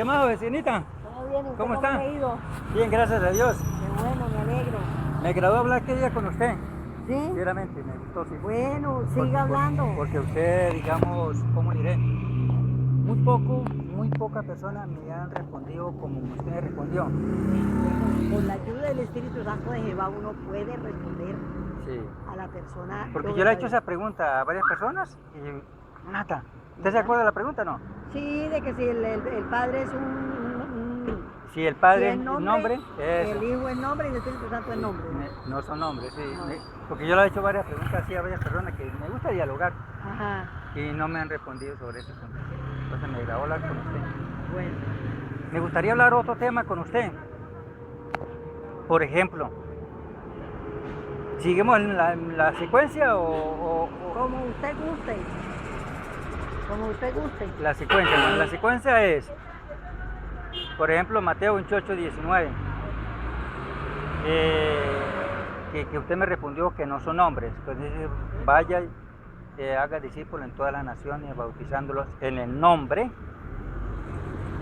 ¿Qué más, vecinita? ¿Todo bien? ¿Y usted ¿Cómo está? le ha ido? Bien, gracias a Dios. Qué bueno, me alegro. Me agradó hablar aquel día con usted. ¿Sí? Sinceramente, me gustó, sí. Bueno, Porque, siga hablando. porque usted, digamos, ¿cómo le diré? Muy poca persona me han respondido como usted me respondió. Bueno, con la ayuda del Espíritu Santo de Jehová uno puede responder Sí. a la persona. Porque yo le he hecho esa pregunta a varias personas y nada. ¿Usted se acuerda de la pregunta o no? Sí, de que si el Padre es Si el si Padre es es nombre, nombre, eso. el Hijo es nombre y el Espíritu Santo es Sí, nombre. no son nombres, sí. No. Porque yo le he hecho varias preguntas así a varias personas que me gusta dialogar Ajá, y no me han respondido sobre ese punto. Entonces me agradó hablar con usted. bueno. Me gustaría hablar otro tema con usted. Por ejemplo, ¿seguimos en la secuencia Como usted guste. Como usted guste. la secuencia? Bueno, la secuencia es, por ejemplo, Mateo 28:19. Que usted me respondió que no son nombres. Entonces dice, vaya y haga discípulos en todas las naciones, bautizándolos en el nombre.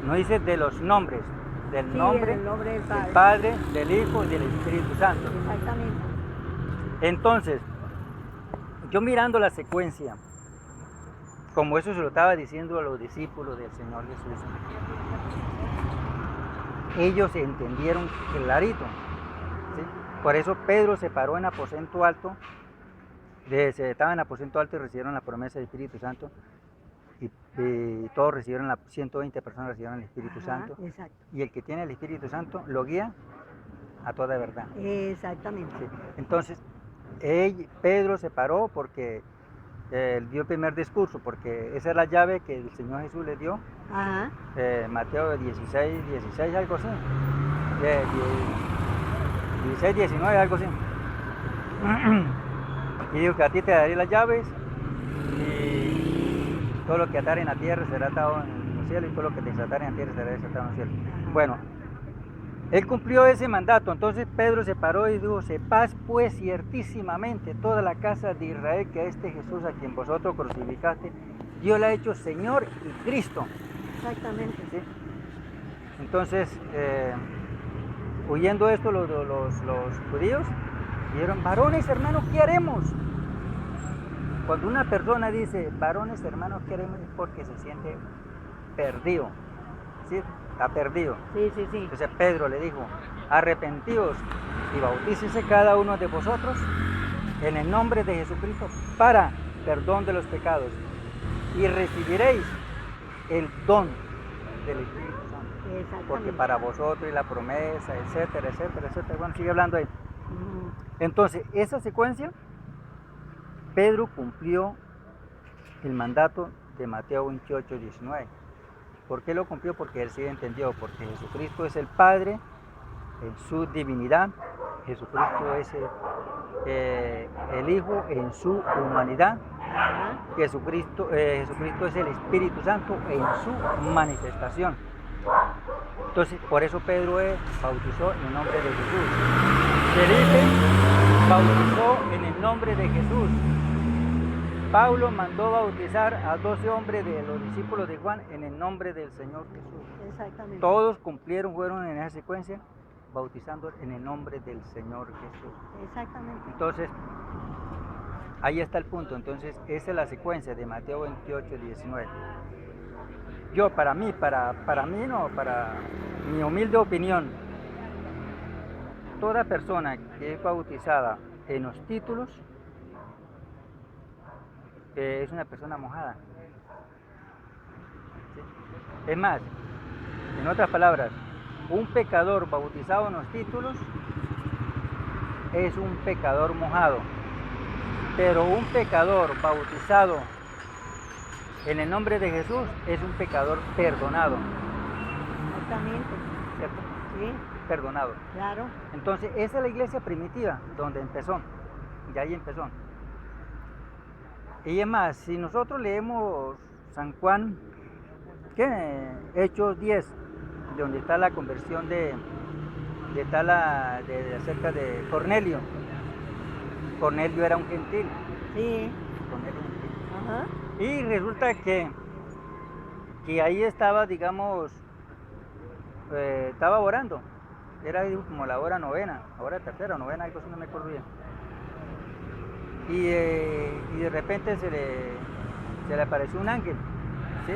No dice de los nombres, del Sí, nombre en el nombre del del Padre. Padre, del Hijo y del Espíritu Santo. Exactamente. Entonces, yo mirando la secuencia, como eso se lo estaba diciendo a los discípulos del Señor Jesús, ellos entendieron clarito. ¿Sí? Por eso Pedro se paró en aposento alto, se estaba en aposento alto y recibieron la promesa del Espíritu Santo. Y todos recibieron, 120 personas recibieron el Espíritu Santo. Exacto. Y el que tiene el Espíritu Santo lo guía a toda verdad. Exactamente. Sí. Entonces, Pedro se paró porque dio el primer discurso, porque esa es la llave que el Señor Jesús le dio. Ajá. Mateo 16, algo así. 16, 19, algo así. Y dijo que a ti te daré las llaves y todo lo que ataren en la tierra será atado en los cielos y todo lo que te desataren en la tierra será desatado en los cielos. Bueno, él cumplió ese mandato. Entonces Pedro se paró y dijo, sepad pues ciertísimamente toda la casa de Israel que a este Jesús a quien vosotros crucificaste, Dios le ha hecho Señor y Cristo. Exactamente. ¿Sí? Entonces, oyendo esto los judíos, dijeron, varones hermanos, ¿qué haremos? Cuando una persona dice, varones hermanos, ¿qué haremos? Es porque se siente perdido. ¿Sí? Está perdido. Sí, sí, sí. Entonces Pedro le dijo, arrepentíos y bautícese cada uno de vosotros en el nombre de Jesucristo para perdón de los pecados y recibiréis el don del Espíritu Santo. Porque para vosotros y la promesa, etcétera, etcétera, etcétera. Bueno, sigue hablando ahí. Entonces, esa secuencia, Pedro cumplió el mandato de Mateo 28:19. ¿Por qué lo cumplió? Porque él sí entendió, porque Jesucristo es el Padre en su divinidad, Jesucristo es el Hijo en su humanidad, Jesucristo es el Espíritu Santo en su manifestación. Entonces, por eso Pedro bautizó en el nombre de Jesús. Felipe bautizó en el nombre de Jesús. Pablo mandó bautizar a 12 hombres de los discípulos de Juan en el nombre del Señor Jesús. Exactamente. Todos fueron en esa secuencia, bautizando en el nombre del Señor Jesús. Exactamente. Entonces, ahí está el punto. Entonces, esa es la secuencia de Mateo 28:19. Yo, para mi humilde opinión, toda persona que es bautizada en los títulos, es una persona mojada. ¿Sí? Es más, en otras palabras, un pecador bautizado en los títulos es un pecador mojado, pero un pecador bautizado en el nombre de Jesús es un pecador perdonado. Exactamente. ¿Cierto? Sí. Perdonado. Claro. Entonces, esa es la iglesia primitiva, donde empezó. Y ahí empezó. Y es más, si nosotros leemos San Juan, ¿qué? Hechos 10, donde está la conversión acerca de Cornelio. Cornelio era un gentil. Sí. Cornelio un gentil. Ajá. Y resulta que ahí estaba, digamos, estaba orando. Era como la hora novena, hora tercera o novena, algo así, no me acuerdo bien. Y de repente se le apareció un ángel, ¿sí?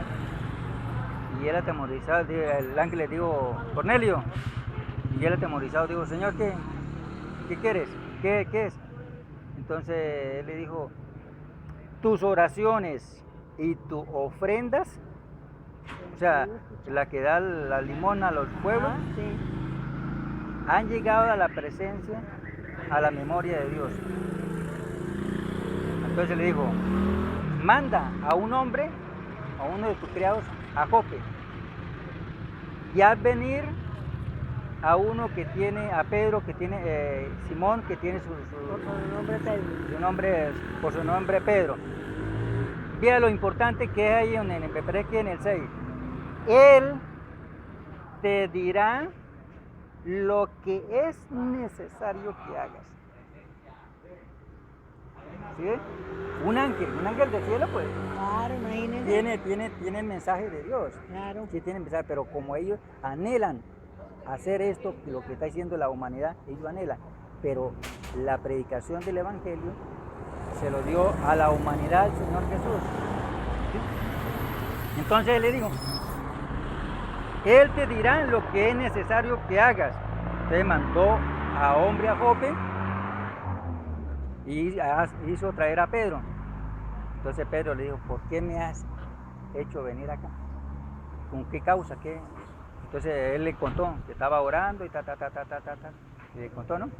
Y él atemorizado, el ángel le dijo, Cornelio. Y él atemorizado dijo, Señor, ¿qué quieres? ¿Qué es? Entonces él le dijo, tus oraciones y tus ofrendas, o sea, la que da la limosna a los pueblos, Sí. han llegado a la presencia, a la memoria de Dios. Entonces le dijo, manda a un hombre, a uno de tus criados, a Jope, y haz venir a uno que tiene, a Pedro, que tiene, Simón, que tiene Por su nombre Pedro. por su nombre Pedro. Vea lo importante que es ahí me parece que en el 6. Él te dirá lo que es necesario que hagas. ¿Sí? Un ángel del cielo, pues. Claro, imagínense. Tiene el mensaje de Dios. Claro. Sí, tiene el mensaje, pero como ellos anhelan hacer esto, lo que está diciendo la humanidad, ellos anhelan. Pero la predicación del Evangelio se lo dio a la humanidad el Señor Jesús. ¿Sí? Entonces él le dijo, Él te dirá lo que es necesario que hagas. Entonces mandó a hombre a Jope y hizo traer a Pedro. Entonces Pedro le dijo, ¿por qué me has hecho venir acá? ¿Con qué causa? ¿Qué? Entonces él le contó que estaba orando y y le contó, ¿no?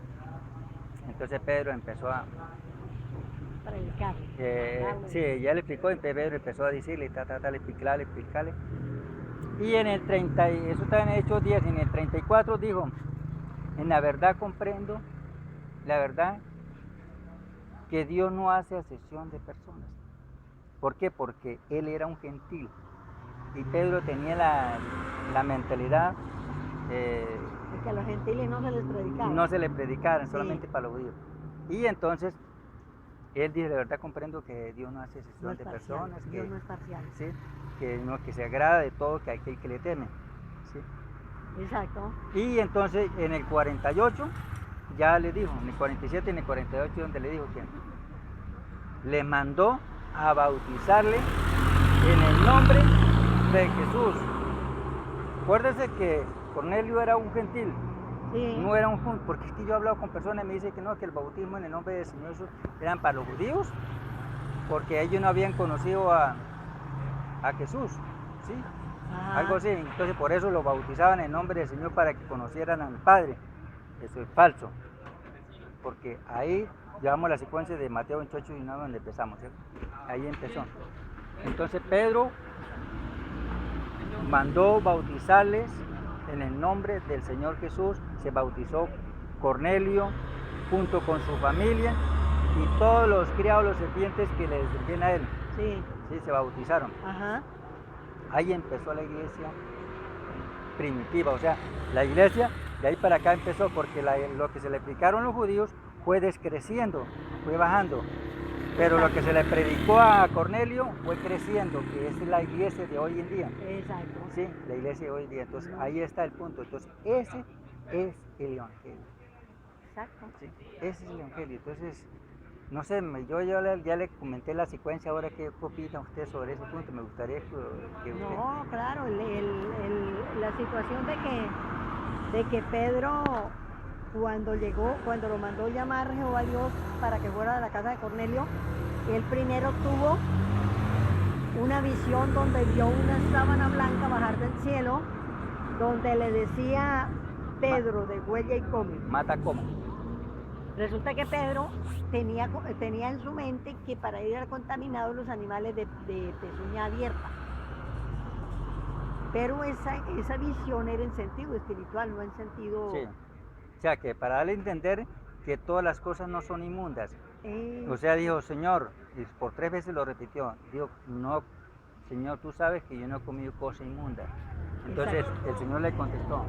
Entonces Pedro empezó a Predicar. sí, ya le explicó, y Pedro empezó a decirle, explicarle. Y en el 30, eso está en Hechos 10, en el 34 dijo, en la verdad comprendo, la verdad que Dios no hace acepción de personas. ¿Por qué? Porque él era un gentil y Pedro tenía la mentalidad Porque a los gentiles no se les predicaba. no se le predicaran, Sí. solamente para los judíos. Y entonces él dice, de verdad comprendo que Dios no hace excepción No es de parcial, personas, Dios no es parcial. ¿sí? que se agrada de todo que aquel que le teme. ¿Sí? Exacto. Y entonces en el 48 ya le dijo, en el 47 y en el 48 donde le dijo que le mandó a bautizarle en el nombre de Jesús. Acuérdese que Cornelio era un gentil, Sí. no era un judío, porque es que yo he hablado con personas y me dicen que no, que el bautismo en el nombre del Señor Jesús eran para los judíos, porque ellos no habían conocido a Jesús, ¿sí? Ajá. Algo así, entonces por eso lo bautizaban en el nombre del Señor para que conocieran al Padre. Eso es falso, porque ahí llevamos la secuencia de Mateo 28 y 19 donde empezamos, ¿cierto? Ahí empezó. Entonces Pedro mandó bautizarles en el nombre del Señor Jesús, se bautizó Cornelio junto con su familia y todos los criados, los sirvientes que le servían a él. Sí. Sí, se bautizaron. Ajá. Ahí empezó la iglesia primitiva, o sea, la iglesia de ahí para acá empezó porque lo que se le explicaron los judíos fue descreciendo, fue bajando, pero lo que se le predicó a Cornelio fue creciendo, que es la iglesia de hoy en día. Exacto. Sí, la iglesia de hoy en día, entonces ahí está el punto, entonces ese es el evangelio. Exacto. Sí, ese es el evangelio, entonces no sé, yo ya le comenté la secuencia, ahora qué opina usted sobre ese punto, me gustaría que usted... No, claro, la situación de que Pedro, cuando lo mandó llamar Jehová Dios para que fuera a la casa de Cornelio, él primero tuvo una visión donde vio una sábana blanca bajar del cielo, donde le decía Pedro, de huella y come. Mata como. Resulta que Pedro tenía en su mente que para ir contaminados los animales de pezuña abierta. Pero esa visión era en sentido espiritual, no en sentido... Sí, o sea que para darle a entender que todas las cosas no son inmundas. O sea, dijo, Señor, y por 3 veces lo repitió, dijo, no, Señor, tú sabes que yo no he comido cosa inmunda. Entonces Exacto. el Señor le contestó,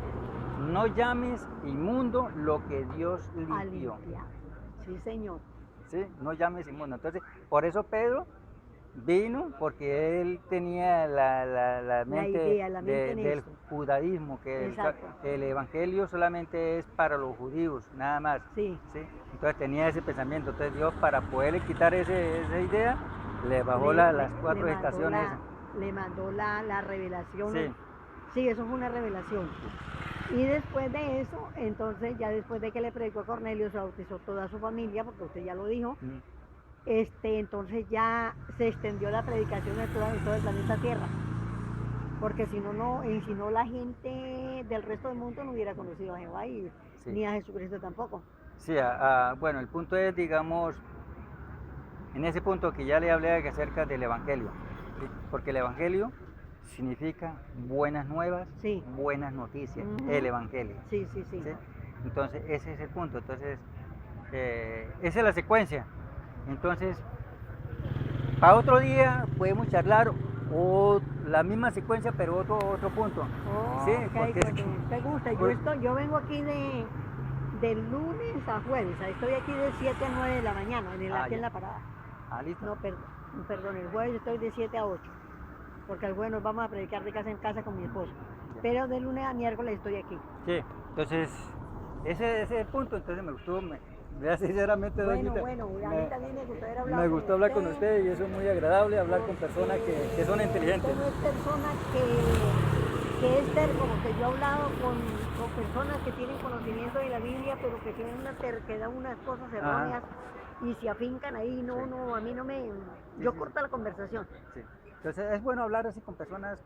no llames inmundo lo que Dios limpió. Sí, Señor. ¿Sí? No llames inmundo. Entonces, por eso Pedro vino porque él tenía la mente, idea, la mente en del esto. judaísmo, que Exacto. el evangelio solamente es para los judíos, nada más. Sí. ¿Sí? Entonces tenía ese pensamiento. Entonces Dios, para poderle quitar esa idea, le bajó las cuatro estaciones. Le mandó la revelación. Sí. Sí, eso fue una revelación. Y después de eso, entonces ya después de que le predicó a Cornelio, se bautizó toda su familia, porque usted ya lo dijo. Entonces ya se extendió la predicación en todo el planeta Tierra. Porque si no la gente del resto del mundo no hubiera conocido a Jehová y Sí. ni a Jesucristo tampoco. Sí, bueno, el punto es, digamos, en ese punto que ya le hablé acerca del Evangelio, ¿sí? Porque el Evangelio significa buenas nuevas, Sí. buenas noticias, Ujú. el Evangelio. Sí, sí, sí. ¿Sí? Entonces, ese es el punto. Entonces, esa es la secuencia. Entonces, para otro día podemos charlar o la misma secuencia, pero otro punto. Oh, ¿Sí? ok, Porque cuando te gusta. Yo vengo aquí de lunes a jueves. Estoy aquí de 7 a 9 de la mañana, aquí en la parada. listo. No, perdón, el jueves estoy de 7 a 8. Porque el jueves nos vamos a predicar de casa en casa con mi esposo. Pero de lunes a miércoles estoy aquí. Sí, entonces, ese es el punto. Entonces me gustó, sinceramente, Bueno, doñita, a mí también me gustó haber hablado me con gustó hablar con usted. usted y eso es muy agradable, hablar con personas que son inteligentes. Usted no es persona que es terco, porque yo he hablado con personas que tienen conocimiento de la Biblia, pero que tienen una terquedad, unas cosas erróneas y se afincan ahí. No, Sí. no, a mí no me... Sí, Yo sí. corto la conversación. Sí. Entonces es bueno hablar así con personas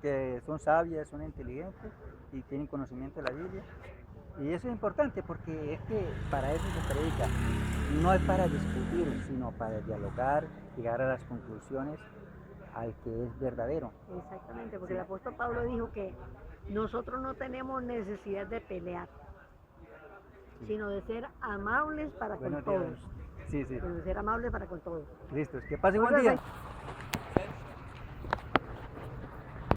que son sabias, son inteligentes y tienen conocimiento de la Biblia. Y eso es importante porque es que para eso se predica. No es para discutir, sino para dialogar, llegar a las conclusiones al que es verdadero. Exactamente, porque Sí. el apóstol Pablo dijo que nosotros no tenemos necesidad de pelear, sino de ser amables para con todos. Sí, sí. De ser amables para con todos. Listo. Que pase buen Entonces, día.